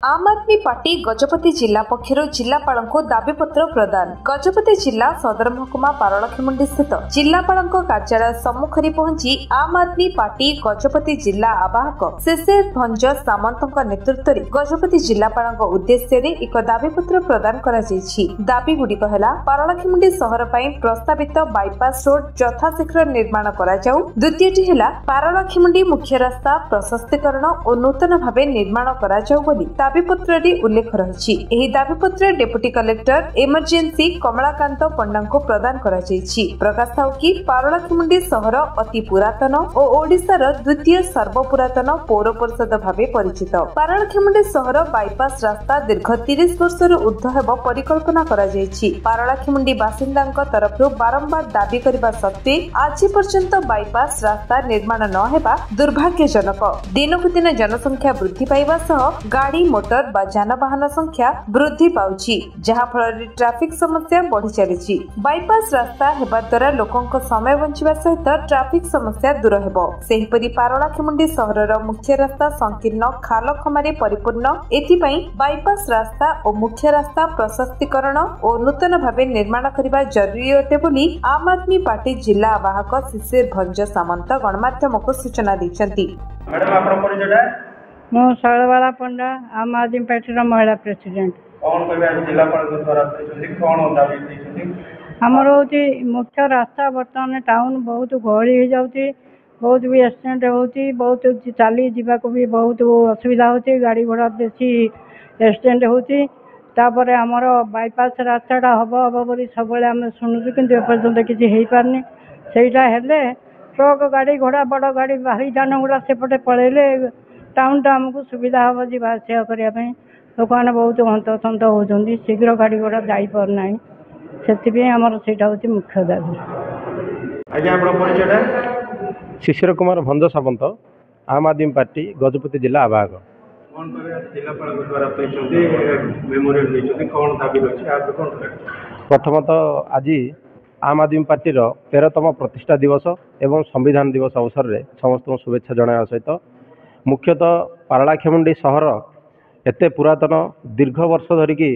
आम आदमी पार्टी गजपति जिला पक्षर जिलापाल दाबीपत्र प्रदान। गजपति जिला सदर महकुमा पारलाखेमुंडी स्थित जिलापाल कार्यालय सम्मुखରେ पहुंची आम आदमी पार्टी गजपति जिला आवाहक शिशिर भंज सामंत नेतृत्व में गजपति जिलापाल उद्देश्य एक दाबीपत्र प्रदान करा जायछि। दाबी गुड़िक है पारलाखेमुंडी सहर पर प्रस्तावित बाईपास रोड यथाशीघ्र निर्माण करा जाऊ। द्वितीयटी है पारलाखेमुंडी मुख्य रास्ता प्रशस्तीकरण और नूतन भाव निर्माण करा जाऊ बोली दाबीपत्र उल्लेख रही। दाबीपत्र डेप्यूटी कलेक्टर इमरजेंसी कमलाकांत पंडा को प्रदान करा जायछि। प्रकाश थाउ कि पारलाखेमुंडी सहर अति पुरातन और ओडिशार द्वितीय सर्वपुरातन पौर परिषद भाव परिचित। पारलाखेमुंडी सहर बाईपास रास्ता दीर्घ 30 वर्ष ऊर्ध्व हेब परिकल्पना करा जायछि। पारलाखेमुंडी बासिंदा तरफ बारंबार दाबी करबा सत्वे आज पर्यंत बाईपास रास्ता निर्माण न हेबा दुर्भाग्यजनक। दिनकु दिन जनसंख्या वृद्धि पाइबा सह गाड़ी मोटर बा जानवाहन संख्या वृद्धि पाउछि, जहा फल ट्रैफिक समस्या बढ़ी चली। बाईपास रास्ता हेबा द्वारा लोकंक समय बंचिबा सहित ट्रैफिक समस्या दूर हेबो। सेहिपरि पारलाखेमुंडी सहरर मुख्य रास्ता संकीर्ण खाल खमारे परिपूर्ण। एथिपई बाईपास रास्ता और मुख्य रास्ता प्रशस्तीकरण और नूतन भावे निर्माण करबा जरूरी अटे बोली आम आदमी पार्टी जिला आवाहक शिशिर भंज सामंत गणमाध्यम को सूचना दैछंती। मैडम आपन परिचय मो शैलबाला पंडा आम आदमी पार्टी महिला प्रेसिडेंट। कौन कहबे जिलापाल द्वारा कौन दाबी दैछंती? हमर होची मुख्य रास्ता वर्तमान टाउन बहुत गहली हो जाउची, बहुत भी एक्सीडेंट होची, बहुत चाली जीवा को भी बहुत असुविधा होची, गाड़ी घोड़ा बेसी एक्सीडेंट होची। तापर हमर बाईपास रास्ताटा हब बोली सब आम शुणुचु कि एपर्यंत किसी हो पारनी। सेटा हेले ट्रक गाड़ी घोड़ा बड़ गाड़ी भारी जान गुड़ा सेपटे पलैले टाउन टा आमको सुविधा हम जावा आसा करने। लोक मैंने बहुत हंतसंत होती, शीघ्र गाड़ी घोड़ा जापर ना, से आमर से मुख्य दाबी। शिशिर कुमार भंज सामंत आम आदमी पार्टी गजपति जिला आवाहक। प्रथमत आज आम आदमी पार्टीर 13तम प्रतिष्ठा दिवस एवं संविधान दिवस अवसर में समस्त शुभेच्छा जनाया सहित मुख्यतः पारलाखेमुंडी सहर एते पुरातन दीर्घ वर्ष धरिकी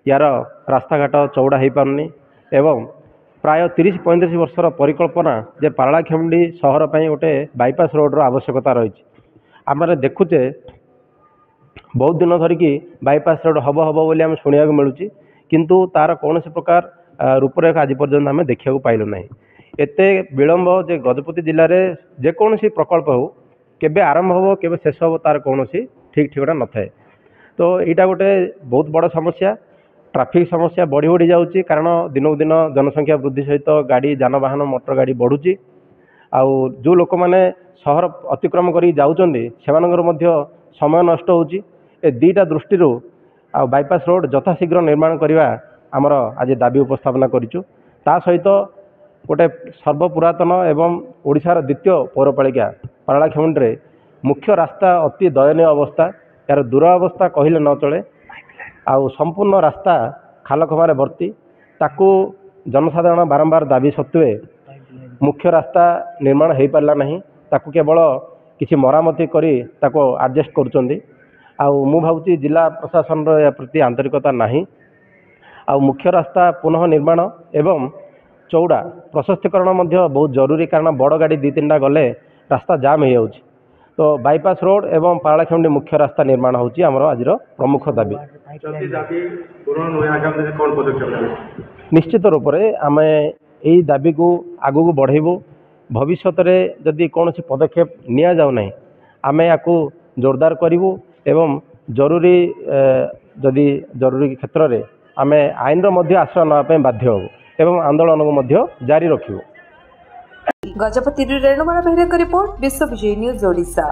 यार रास्ताघाट चौड़ा हो पारनी एवं प्राय 30-35 वर्षर परिकल्पना जे पारलाखेमुंडी सहर पर गोटे बाईपास रोड्र आवश्यकता रही। आम देखुचे बहुत दिन धरिकी बाईपास रोड हम बोली आम शुणा मिलूँ, किंतु तार कौन प्रकार रूपरेखा आज पर्यंत आम देखा पाइलु ना। एते विलंब जे गजपति जिले में जेकोसी प्रकल्प हो केबे आरंभ हो केबे शेष हो तार कौन ठीक ठिकाना न थाए। तो यहाँ गोटे बहुत बड़ समस्या, ट्रैफिक समस्या बढ़ी बढ़ी जाऊँगी, कारण दिनक दिन जनसंख्या वृद्धि सहित गाड़ी जानवाहन मोटर गाड़ी बढ़ुची। आउ जो लोक मैंने सहर अतिक्रम कर जाऊँगी से समय नष्ट होची। ए दुईटा दृष्टि आ बाईपास रोड यथाशीघ्र निर्माण करवा आमर आज दाबी उपस्थापना करूँ। ता सहित गोटे सर्वपुरातन एवं ओडिशार द्वितीय पौरपालिका पारलाखेमुंडी मुख्य रास्ता अति दयनीय अवस्था, यार दुरावस्था कहले न चले। आउ संपूर्ण रास्ता खाल खमारे भर्ती, ताकू जनसाधारण बारंबार दाबी सत्वे मुख्य रास्ता निर्माण हो पारा ना, ताकू केवल किसी मरामती करी ताको एडजस्ट करुचंदी। आउ मु भावुची जिला प्रशासन या प्रति आंतरिकता नाही। आउ मुख्य रास्ता पुनः निर्माण एवं चौड़ा प्रशस्तीकरण बहुत जरूरी, कारण बड़ गाड़ी 2-3टा गले रास्ता जाम हो जाउची। तो बाईपास रोड एवं पारलाखेमुंडी मुख्य रास्ता निर्माण होची आमर आज प्रमुख दाबी। निश्चित रूप से आम यही दाबी को आगू बढ़ेबू। भविष्य में जदि कौन पदक्षेप निया जाउ नहीं, आम या जोरदार करूँ एवं जरूरी जदि जरूरी क्षेत्र में आम आईन आश्रय नापी बाध्य हो एवं आंदोलन को जारी रखिबू। गजपति रेणुबाला बेहरा रिपोर्ट, विश्व विजय न्यूज ओडिशा।